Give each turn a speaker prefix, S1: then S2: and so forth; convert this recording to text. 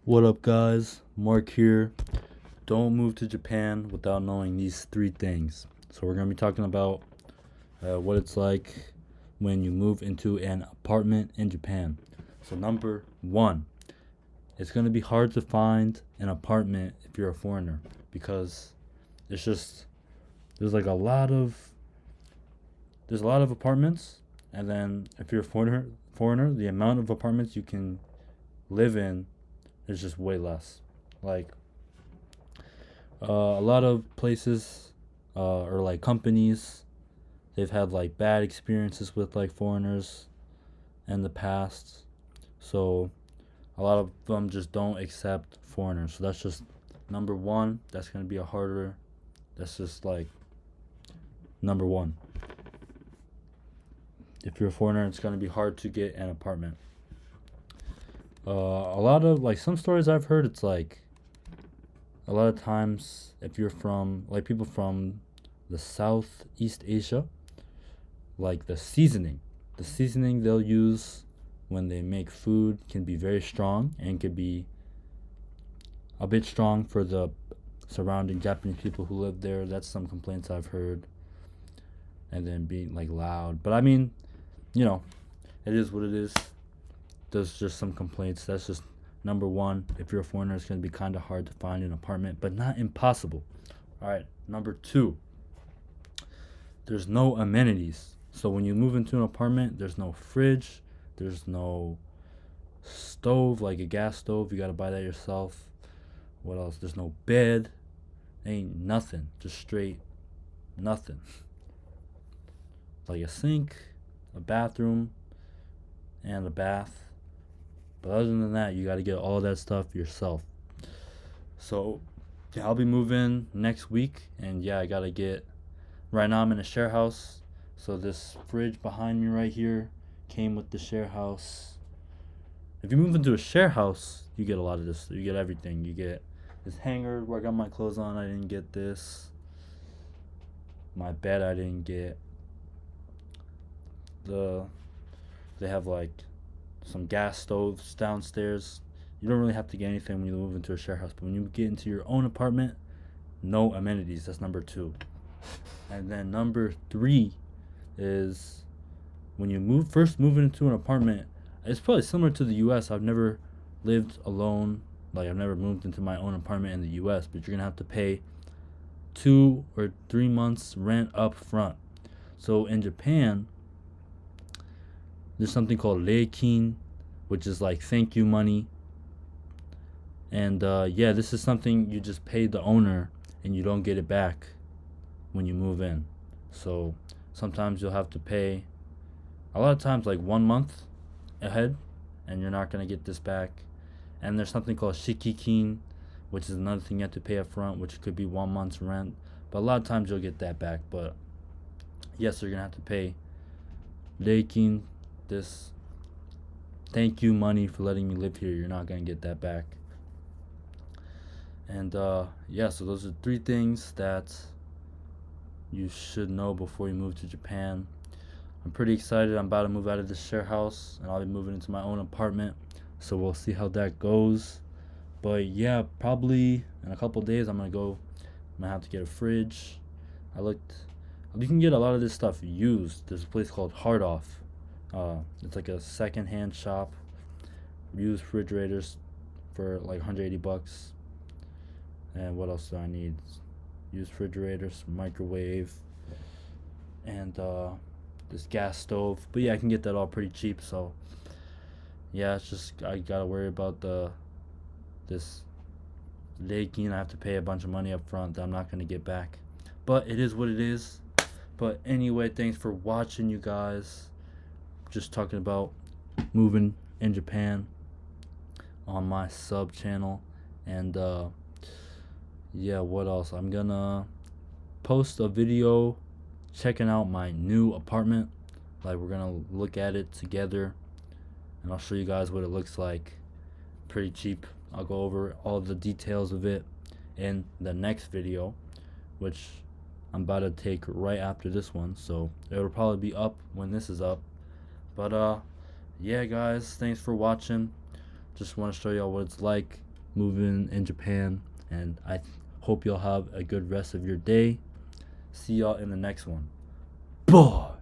S1: What up, guys? Mark here. Don't move to Japan without knowing these three things. So, we're going to be talking about what it's like when you move into an apartment in Japan. So, number one, it's going to be hard to find an apartment if you're a foreigner because it's just there's like a lot of apartments, and then if you're a foreigner, the amount of apartments you can live in is just way less. Like a lot of places or like companies, they've had like bad experiences with like foreigners in the past. So a lot of them just don't accept foreigners. So that's just number one. That's gonna be a harder. That's just like number one. If you're a foreigner, it's gonna be hard to get an apartment. A lot of like some stories I've heard, it's like a lot of times if you're from like people from the Southeast Asia, like the seasoning they'll use when they make food can be very strong and can be a bit strong for the surrounding Japanese people who live there. That's some complaints I've heard. And then being like loud. But I mean, you know, it is what it is. There's just some complaints. That's just number one. If you're a foreigner, it's going to be kind of hard to find an apartment, but not impossible. All right, number two, there's no amenities. So when you move into an apartment, there's no fridge, there's no stove, like a gas stove. You got to buy that yourself. What else? There's no bed. Ain't nothing. Just straight nothing. Like a sink, a bathroom, and a bath. But other than that, you got to get all that stuff yourself. So, yeah, I'll be moving next week, and yeah, I got to get. Right now, I'm in a share house, so this fridge behind me right here came with the share house. If you move into a share house, you get a lot of this. You get everything. You get this hanger where I got my clothes on. I didn't get this. My bed, I didn't get. They have like some gas stoves downstairs. You don't really have to get anything when you move into a share house, but when you get into your own apartment, no amenities. That's number two. And then number three is when you first move into an apartment. It's probably similar to the U.S. I've never lived alone. Like I've never moved into my own apartment in the U.S., but you're gonna have to pay 2 or 3 months rent up front. So in Japan, there's something called reikin, which is like thank you money. And yeah, this is something you just pay the owner and you don't get it back when you move in. So sometimes you'll have to pay, a lot of times, like 1 month ahead, and you're not going to get this back. And there's something called shikikin, which is another thing you have to pay up front, which could be 1 month's rent. But a lot of times you'll get that back. But yes, you're going to have to pay reikin, this thank you money for letting me live here. You're not going to get that back. And yeah, so those are three things that you should know before you move to Japan. I'm pretty excited. I'm about to move out of this share house and I'll be moving into my own apartment. So we'll see how that goes. But yeah, probably in a couple days I'm gonna have to get a fridge. You can get a lot of this stuff used. There's a place called Hard Off. It's like a second-hand shop. Used refrigerators for like $180. And what else do I need? Used refrigerators, microwave, and this gas stove. But yeah, I can get that all pretty cheap. So yeah, it's just I gotta worry about this reikin. I have to pay a bunch of money up front that I'm not gonna get back. But it is what it is. But anyway, thanks for watching, you guys. Just talking about moving in Japan on my sub channel. And yeah, what else? I'm gonna post a video checking out my new apartment. Like we're gonna look at it together and I'll show you guys what it looks like. Pretty cheap. I'll go over all the details of it in the next video, which I'm about to take right after this one, so it'll probably be up when this is up. But yeah, guys, thanks for watching. Just want to show y'all what it's like moving in Japan, and I hope y'all have a good rest of your day. See y'all in the next one. Bye.